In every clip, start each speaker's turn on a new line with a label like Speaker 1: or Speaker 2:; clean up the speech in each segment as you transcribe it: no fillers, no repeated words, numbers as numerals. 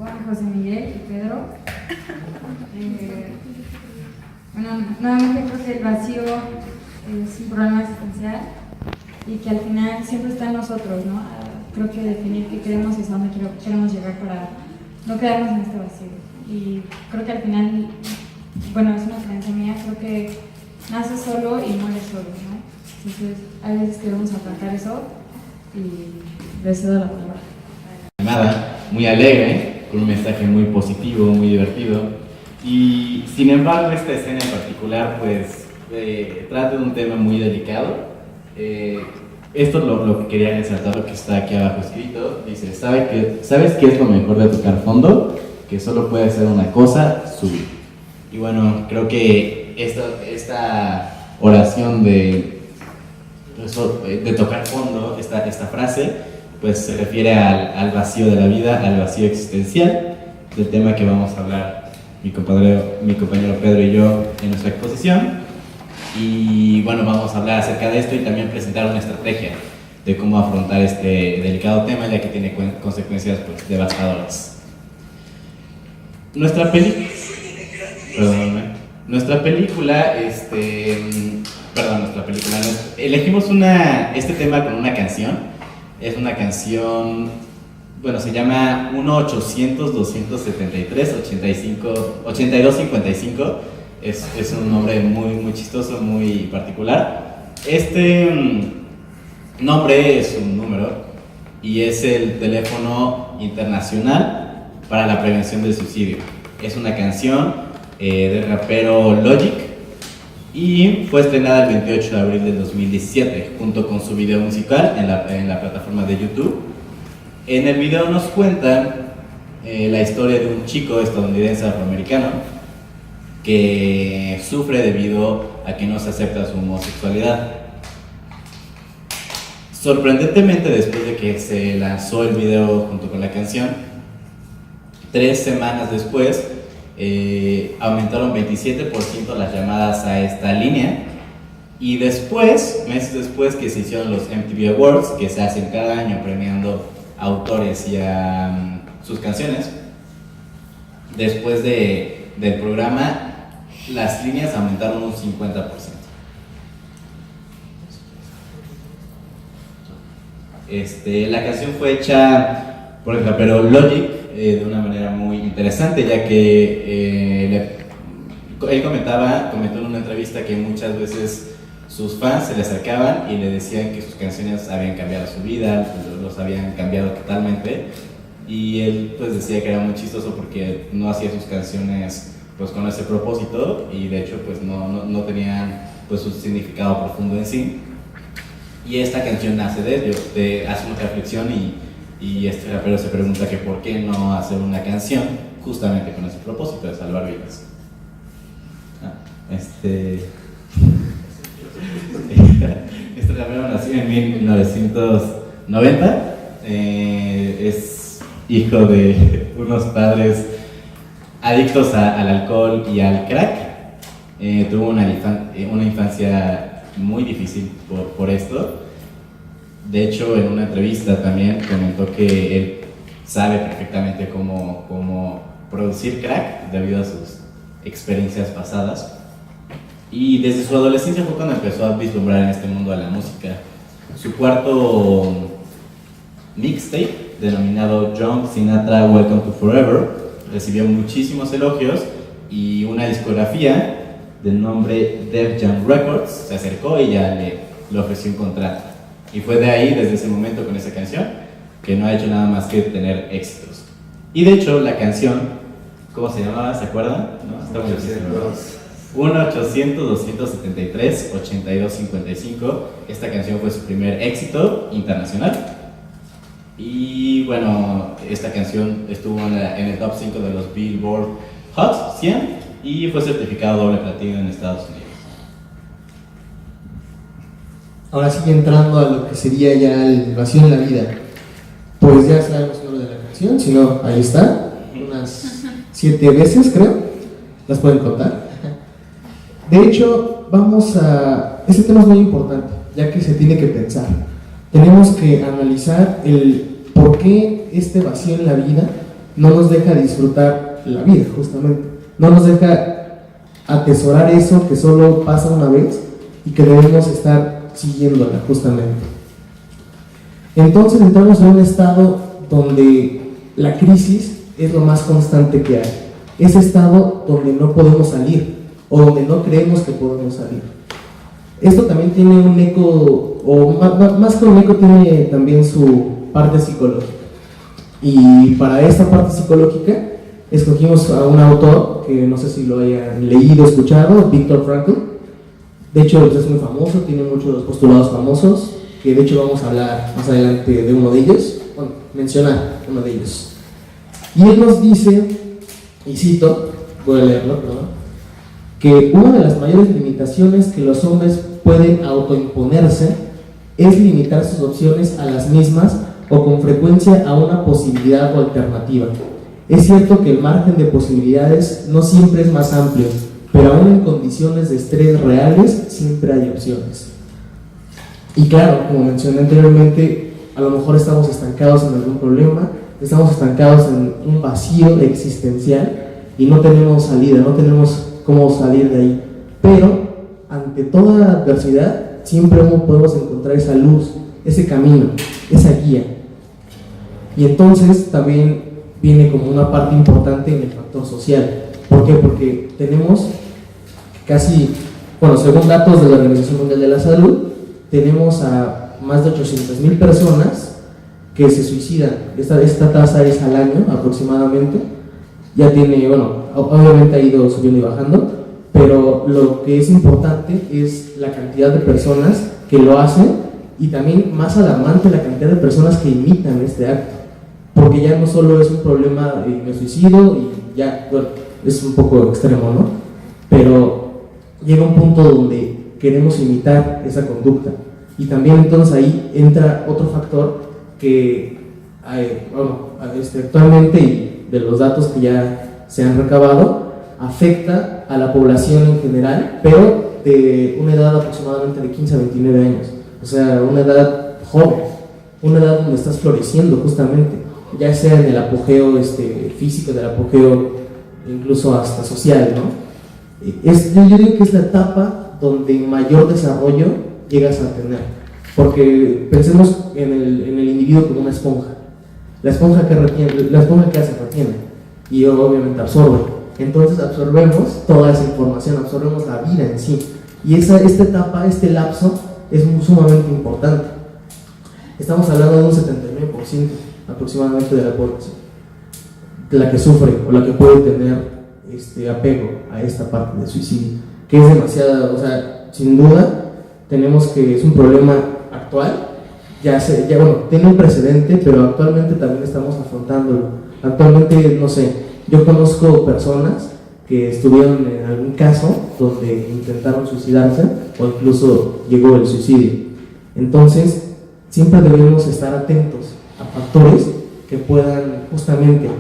Speaker 1: Juan, José Miguel y Pedro. Bueno, nuevamente creo que el vacío es un problema existencial y que al final siempre está en nosotros, ¿no? Creo que definir qué queremos y a dónde queremos llegar para no quedarnos en este vacío. Y creo que al final, bueno, es una creencia mía, creo que naces solo y mueres solo, ¿no? Entonces, a veces queremos afrontar eso y les cedo la palabra.
Speaker 2: Nada, muy alegre, con un mensaje muy positivo, muy divertido. Y sin embargo, esta escena en particular, pues, trata de un tema muy delicado. Esto es lo que quería resaltar, lo que está aquí abajo escrito. Dice, ¿sabes qué es lo mejor de tocar fondo? Que solo puede ser una cosa, subir. Y bueno, creo que esta oración de tocar fondo, esta frase, pues se refiere al vacío de la vida, al vacío existencial, del tema que vamos a hablar mi compañero Pedro y yo en nuestra exposición. Y bueno, vamos a hablar acerca de esto y también presentar una estrategia de cómo afrontar este delicado tema, ya que tiene consecuencias pues, devastadoras. Nuestra película, elegimos este tema con una canción. Es una canción, bueno, se llama 1-800-273-8255. Es un nombre muy, muy chistoso, muy particular. Este nombre es un número y es el teléfono internacional para la prevención del suicidio. Es una canción del rapero Logic y fue estrenada el 28 de abril del 2017 junto con su video musical en la plataforma de YouTube. En el video nos cuentan la historia de un chico estadounidense afroamericano que sufre debido a que no se acepta su homosexualidad. Sorprendentemente, después de que se lanzó el video junto con la canción, 3 semanas después aumentaron 27% las llamadas a esta línea. Y después, meses después, que se hicieron los MTV Awards, que se hacen cada año premiando a autores y a sus canciones, después del programa, las líneas aumentaron un 50%. La canción fue hecha por el rapero Logic de una manera muy interesante, ya que él comentó en una entrevista que muchas veces sus fans se le acercaban y le decían que sus canciones habían cambiado su vida, los habían cambiado totalmente, y él pues decía que era muy chistoso porque no hacía sus canciones pues con ese propósito y de hecho pues no tenían pues un significado profundo en sí. Y esta canción nace de ello, hace una reflexión y este rapero se pregunta que por qué no hacer una canción justamente con ese propósito de salvar vidas. Este rapero nació en 1990, es hijo de unos padres adictos al alcohol y al crack. Tuvo una infancia muy difícil por esto. De hecho, en una entrevista también comentó que él sabe perfectamente cómo producir crack debido a sus experiencias pasadas. Y desde su adolescencia fue cuando empezó a vislumbrar en este mundo de la música. Su cuarto mixtape, denominado John Sinatra Welcome to Forever, recibió muchísimos elogios y una discografía de nombre Def Jam Records se acercó y ya le ofreció un contrato. Y fue de ahí, desde ese momento con esa canción, que no ha hecho nada más que tener éxitos. Y de hecho, la canción, ¿cómo se llamaba? ¿Se acuerdan? ¿No? Está muy difícil. 1-800-273-8255. Esta canción fue su primer éxito internacional. Y bueno, esta canción estuvo en el top 5 de los Billboard Hot 100 y fue certificado doble platino en Estados Unidos.
Speaker 3: Ahora sí, entrando a lo que sería ya el vacío en la vida, pues ya sabemos el nombre de la canción, si no, ahí está, unas 7 veces creo, las pueden contar. De hecho, este tema es muy importante, ya que se tiene que pensar. Tenemos que analizar el por qué este vacío en la vida no nos deja disfrutar la vida, justamente. No nos deja atesorar eso que solo pasa una vez y que debemos estar siguiéndola, justamente. Entonces entramos en un estado donde la crisis es lo más constante que hay. Ese estado donde no podemos salir o donde no creemos que podemos salir. Esto también tiene un eco, o más que un eco, tiene también su parte psicológica. Y para esta parte psicológica escogimos a un autor que no sé si lo hayan leído o escuchado, Viktor Frankl. De hecho es muy famoso, tiene muchos postulados famosos, que de hecho vamos a hablar más adelante de uno de ellos, bueno, mencionar uno de ellos. Y él nos dice, y cito, voy a leerlo, perdón, que una de las mayores limitaciones que los hombres pueden autoimponerse es limitar sus opciones a las mismas o con frecuencia a una posibilidad o alternativa. Es cierto que el margen de posibilidades no siempre es más amplio, pero aún en condiciones de estrés reales siempre hay opciones. Y claro, como mencioné anteriormente, a lo mejor estamos estancados en algún problema, estamos estancados en un vacío existencial y no tenemos salida, no tenemos cómo salir de ahí. Pero ante toda adversidad siempre podemos encontrar esa luz, ese camino, esa guía. Y entonces también viene como una parte importante en el factor social. ¿Por qué? Porque tenemos casi, bueno, según datos de la Organización Mundial de la Salud, tenemos a más de 800,000 personas que se suicidan. Esta tasa es al año aproximadamente. Ya tiene, bueno, obviamente ha ido subiendo y bajando, pero lo que es importante es la cantidad de personas que lo hacen y también más alarmante la cantidad de personas que imitan este acto, porque ya no solo es un problema de me suicidio y ya, bueno, es un poco extremo, ¿no? Pero llega un punto donde queremos imitar esa conducta y también entonces ahí entra otro factor que actualmente y de los datos que ya se han recabado afecta a la población en general, pero de una edad aproximadamente de 15 a 29 años, o sea, una edad joven, una edad donde estás floreciendo justamente, ya sea en el apogeo físico, del apogeo incluso hasta social, ¿no? Yo digo que es la etapa donde mayor desarrollo llegas a tener, porque pensemos en el individuo como una esponja. La esponja que hace retiene y obviamente absorbe. Entonces absorbemos toda esa información, absorbemos la vida en sí. Y esta etapa, este lapso, es sumamente importante. Estamos hablando de un 79% aproximadamente de la población, de la que sufre o la que puede tener apego a esta parte del suicidio, que es demasiada, o sea, sin duda, tenemos que es un problema actual. Ya bueno, tiene un precedente, pero actualmente también estamos afrontándolo. Actualmente, no sé, yo conozco personas que estuvieron en algún caso donde intentaron suicidarse o incluso llegó el suicidio. Entonces, siempre debemos estar atentos a factores que puedan justamente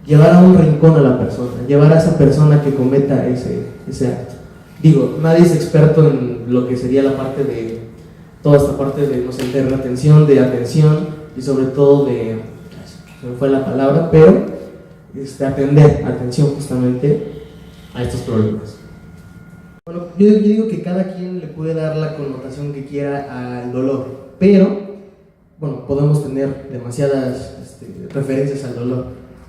Speaker 3: llevar a un rincón a la persona, llevar a esa persona que cometa ese acto. Digo, nadie es experto en lo que sería la parte de toda esta parte de, no sé, de retención, de atención y sobre todo de, se me fue la palabra, pero atender, atención justamente a estos problemas. Bueno, yo digo que cada quien le puede dar la connotación que quiera al dolor, pero, bueno, podemos tener demasiadas referencias al dolor,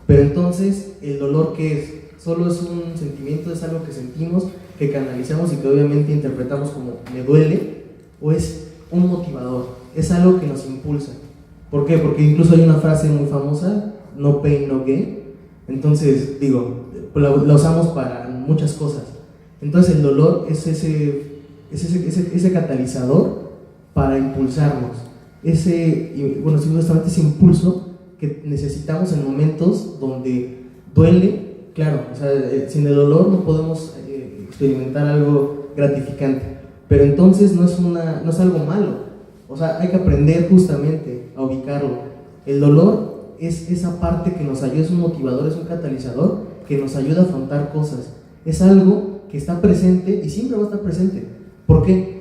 Speaker 3: pero entonces, ¿el dolor qué es? Solo es un sentimiento, es algo que sentimos, que canalizamos y que obviamente interpretamos como me duele, o es un motivador, es algo que nos impulsa. ¿Por qué? Porque incluso hay una frase muy famosa, no pain, no gain. Entonces, digo, la usamos para muchas cosas. Entonces el dolor es ese catalizador para impulsarnos, justamente ese impulso que necesitamos en momentos donde duele. Claro, o sea, sin el dolor no podemos experimentar algo gratificante, pero entonces no es algo malo. O sea, hay que aprender justamente a ubicarlo. El dolor es esa parte que nos ayuda, es un motivador, es un catalizador que nos ayuda a afrontar cosas. Es algo que está presente y siempre va a estar presente. ¿Por qué?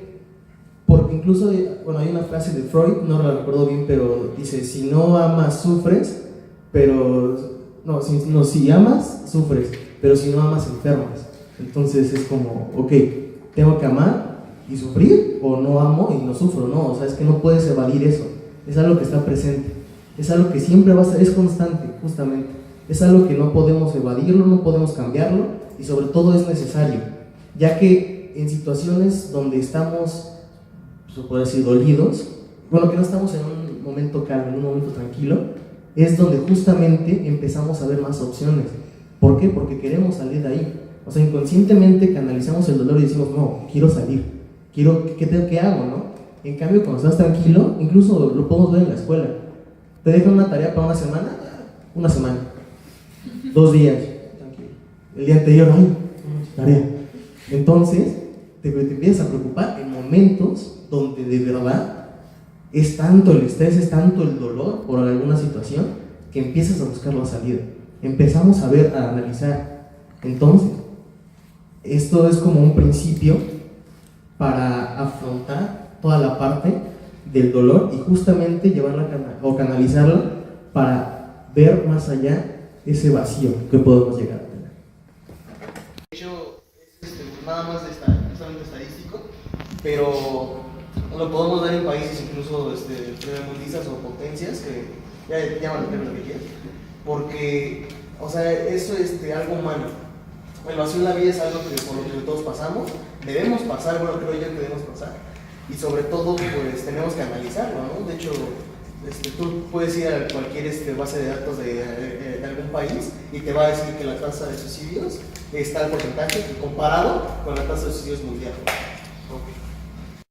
Speaker 3: Porque incluso, bueno, hay una frase de Freud, no la recuerdo bien, pero dice, si no amas, sufres, pero no, si amas, sufres, pero si no amas, enfermas. Entonces es como, ok, tengo que amar y sufrir, o no amo y no sufro, no, o sea, es que no puedes evadir eso, es algo que está presente, es algo que siempre va a ser, es constante, justamente, es algo que no podemos evadirlo, no podemos cambiarlo, y sobre todo es necesario, ya que en situaciones donde estamos, se puede decir, dolidos, bueno, que no estamos en un momento calmo, en un momento tranquilo, es donde justamente empezamos a ver más opciones. ¿Por qué? Porque queremos salir de ahí. O sea, inconscientemente canalizamos el dolor y decimos, no, quiero salir, ¿qué hago, no? En cambio, cuando estás tranquilo, incluso lo podemos ver en la escuela, te dejan una tarea para una semana, 2 días, tranquilo. El día anterior, ay, tarea. Entonces, te empiezas a preocupar en momentos donde de verdad es tanto el estrés, es tanto el dolor por alguna situación, que empiezas a buscar la salida. Empezamos a ver, a analizar. Entonces, esto es como un principio para afrontar toda la parte del dolor y justamente llevarla o canalizarla para ver más allá ese vacío que podemos llegar a tener. De hecho, es nada más justamente estadístico, pero lo podemos ver en países incluso primermundistas o potencias que ya llaman el término que quieran, porque, o sea, eso es algo humano. El vacío en la vida es algo por lo que todos pasamos, debemos pasar, bueno, creo yo que debemos pasar, y sobre todo, pues, tenemos que analizarlo, ¿no? De hecho, tú puedes ir a cualquier base de datos de algún país y te va a decir que la tasa de suicidios está al porcentaje comparado con la tasa de suicidios mundial. Okay.